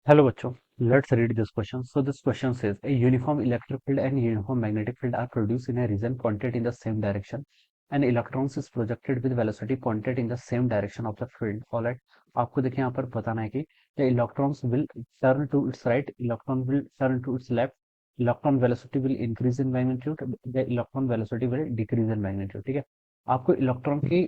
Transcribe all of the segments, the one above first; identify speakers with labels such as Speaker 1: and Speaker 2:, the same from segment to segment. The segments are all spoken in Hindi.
Speaker 1: Hello, bachcho. Let's read this question. So this question says a uniform electric field and uniform magnetic field are produced in a region pointed in the same direction. And electrons is projected with velocity pointed in the same direction of the field. All right. आपको देखिए यहाँ पर बताना है कि the electrons will turn to its right, electron will turn to its left, electron velocity will increase in magnitude, the electron velocity will decrease in magnitude. ठीक है. आपको इलेक्ट्रॉन की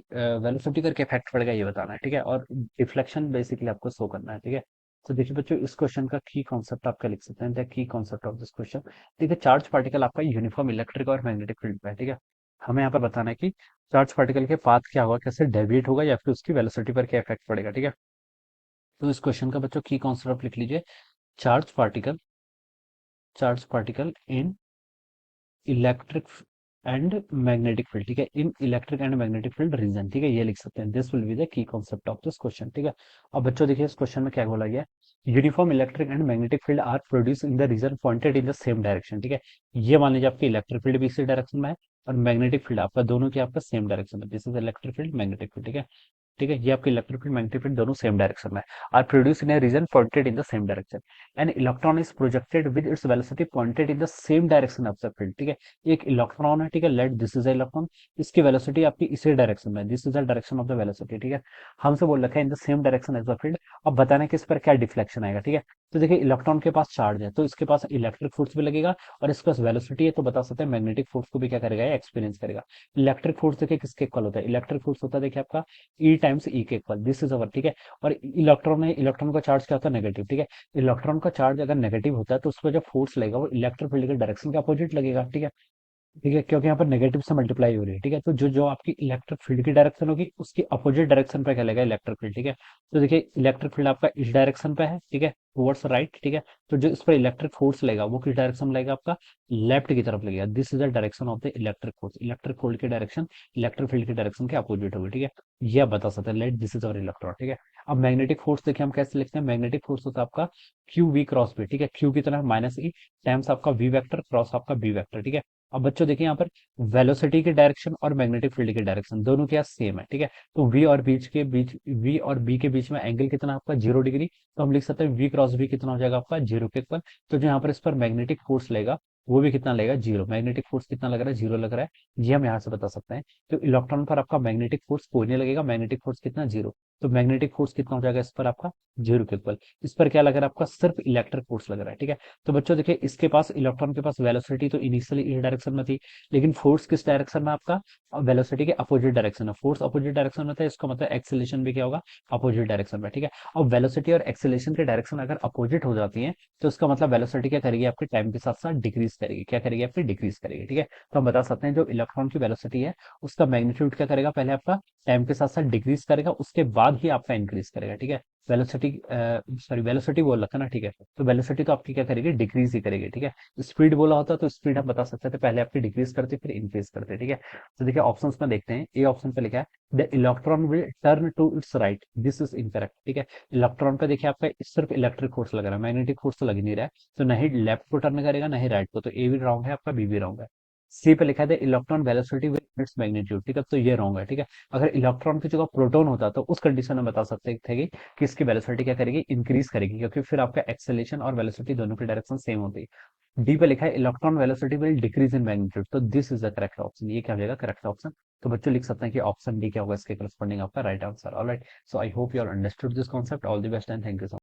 Speaker 1: वेलोसिटी पर क्या इफेक्ट पड़ेगा ये बताना है. ठीक है. और डिफ्लेक्शन बेसिकली आपको शो करना है. ठीक है. तो देखिए बच्चों इस क्वेश्चन का की कॉन्सेप्ट आप क्या लिख सकते हैं. The key concept of this question. देखिए चार्ज पार्टिकल आपका यूनिफॉर्म इलेक्ट्रिक और मैग्नेटिक फील्ड पे है. ठीक है. हमें यहाँ पर बताना है कि चार्ज पार्टिकल के पाथ क्या होगा, कैसे डेविएट होगा या फिर उसकी वेलोसिटी पर क्या इफेक्ट पड़ेगा. ठीक है. तो इस क्वेश्चन का बच्चों की कॉन्सेप्ट लिख लीजिए. Charge particle, charge particle in electric and magnetic field. ठीक है. इन electric and magnetic field region. ठीक है. ये लिख सकते हैं. This will be the key concept of this question. ठीक है. अब बच्चों देखिए इस क्वेश्चन में क्या बोला गया. Uniform electric and magnetic field are produce in the region pointed in the same direction. ठीक है. ये मान लीजिए आपकी इलेक्ट्रिक फील्ड भी इसी डायरेक्शन में है और मैग्नेटिक फील्ड आपका दोनों की आपका सेम डायरेक्शन में. This is electric field, magnetic field. ठीक है. ठीक है. ये आपके इलेक्ट्रिक फील्ड, मैग्नेटिक फील्ड दोनों सेम डायरेक्शन में are produce in a region pointed in the same direction. An electron is projected with its velocity pointed in the same direction of the field. ठीक है. एक इलेक्ट्रॉन है. ठीक है. Let this is electron. इसकी वेलोसिटी आपकी इसी डायरेक्शन में, this is the direction of the velocity. ठीक है. हमसे बोल रखा है in the same direction as the field. अब बताना है कि इस पर क्या डिफ्लेक्शन आएगा. ठीक है. तो देखिए इलेक्ट्रॉन के पास चार्ज है तो इसके पास इलेक्ट्रिक फोर्स भी लगेगा और इसके पास वेलोसिटी है तो बता सकते हैं मैग्नेटिक फोर्स को भी क्या करेगा, एक्सपीरियंस करेगा. इलेक्ट्रिक फोर्स देखिए किसके इक्वल होता है. इलेक्ट्रिक फोर्स होता है देखिए आपका ई टाइम्स ई के इक्वल. This is our. ठीक है. और इलेक्ट्रॉन है, इलेक्ट्रॉन का चार्ज क्या होता है, नेगेटिव. ठीक है. इलेक्ट्रॉन का चार्ज अगर नेगेटिव होता है तो उस पर जो फोर्स लगेगा वो इलेक्ट्रिक फील्ड के डायरेक्शन के अपोजिट लगेगा. ठीक है. ठीक है. क्योंकि यहाँ पर नेगेटिव से मल्टीप्लाई हो रही है. ठीक है. तो जो जो आपकी इलेक्ट्रिक फील्ड की डायरेक्शन होगी उसकी अपोजिट डायरेक्शन पे क्या लगेगा, इलेक्ट्रिक फील्ड. ठीक है. तो देखिए इलेक्ट्रिक फील्ड आपका इस डायरेक्शन पे है. ठीक है. Towards right. ठीक है. तो जो इस पर इलेक्ट्रिक फोर्स लगेगा वो किस डायरेक्शन में लगेगा, आपका लेफ्ट की तरफ लगेगा. This is the direction of the electric force. Electric field की डायरेक्शन इलेक्ट्रिक फील्ड की डायरेक्शन के अपोजिट होगी. ठीक है. ये आप बता सकते हैं. Late this is our electron. ठीक है. अब मैग्नेटिक फोर्स देखिए हम कैसे लिखते हैं. मैग्नेटिक फोर्स होता है आपका क्यू वी क्रॉस बी. ठीक है. क्यू की तरह माइनस ई टाइम्स आपका वी वेक्टर क्रॉस आपका बी वेक्टर. ठीक है. अब बच्चों देखिए यहाँ पर वेलोसिटी की डायरेक्शन और मैग्नेटिक फील्ड की डायरेक्शन दोनों क्या सेम है. ठीक है. तो वी और बी के बीच में एंगल कितना आपका 0 डिग्री. तो हम लिख सकते हैं वी क्रॉस बी कितना हो जाएगा आपका 0 के इक्वल. तो जो यहाँ पर इस पर मैग्नेटिक फोर्स लेगा वो भी कितना लेगा, 0. मैग्नेटिक फोर्स कितना लग रहा है, 0 लग रहा है. ये हम यहाँ से बता सकते हैं. तो इलेक्ट्रॉन पर आपका मैग्नेटिक फोर्स कोई नहीं लगेगा. मैग्नेटिक फोर्स कितना, 0. तो मैग्नेटिक फोर्स कितना हो जाएगा इस पर आपका 0 के इक्वल. इस पर क्या लग रहा है आपका, सिर्फ इलेक्ट्रिक फोर्स लग रहा है. ठीक है. तो बच्चों देखिए इसके पास, इलेक्ट्रॉन के पास वेलोसिटी तो इनिशियली इस डायरेक्शन में थी लेकिन फोर्स किस डायरेक्शन में आपका, वेलोसिटी के अपोजिट डायरेक्शन में. फोर्स अपोजिट डायरेक्शन में था इसका मतलब एक्सेलेरेशन भी क्या होगा, अपोजिट डायरेक्शन में. ठीक है. अब वेलोसिटी और एक्सेलेरेशन की डायरेक्शन अगर अपोजिट हो जाती है तो इसका मतलब वेलोसिटी क्या करेगी, आपके टाइम के साथ साथ डिक्रीज करेगी. क्या करेगी, आपकी डिक्रीज करेगी. ठीक है. तो हम बता सकते हैं जो इलेक्ट्रॉन की वेलोसिटी है उसका मैग्नीट्यूड क्या करेगा, पहले आपका टाइम के साथ साथ डिक्रीज करेगा उसके बाद ही आपका इंक्रीज करेगा. ठीक है. वेलोसिटी, सॉरी वेलोसिटी बोल रखा ना. ठीक है. तो वेलोसिटी तो आपकी क्या करेगी, डिक्रीज ही करेगी. ठीक है. स्पीड बोला होता तो स्पीड हम बता सकते थे पहले आपकी डिक्रीज करते फिर इंक्रीज करते. ठीक है. तो देखिए ऑप्शंस में देखते हैं. ए ऑप्शन पे लिखा है the electron will turn to its right. This is incorrect. ठीक है. इलेक्ट्रॉन पे देखिए आपका सिर्फ इलेक्ट्रिक फोर्स लग रहा है, मैग्नेटिक फोर्स तो लग ही नहीं रहा है. तो ना ही लेफ्ट को टर्न करेगा ना ही राइट को. तो ए भी रॉन्ग है आपका, बी भी रॉन्ग है. सी पे लिखा है electron velocity with its magnitude. ठीक है. तो ये रॉन्ग है. ठीक है. अगर इलेक्ट्रॉन की जगह प्रोटॉन होता तो उस कंडीशन में बता सकते थे कि इसकी वेलोसिटी क्या करेगी, इंक्रीज करेगी, क्योंकि फिर आपका एक्सेलेरेशन और वेलोसिटी दोनों की डायरेक्शन सेम होती है. डी पे लिखा है electron velocity will decrease in magnitude. तो this is the correct option. ये क्या हो जाएगा, करेक्ट ऑप्शन. तो बच्चों लिख सकते हैं कि ऑप्शन डी क्या होगा इसके करस्पॉन्डिंग आपका right answer. Alright. So I hope you are understood this concept. All the best and thank you.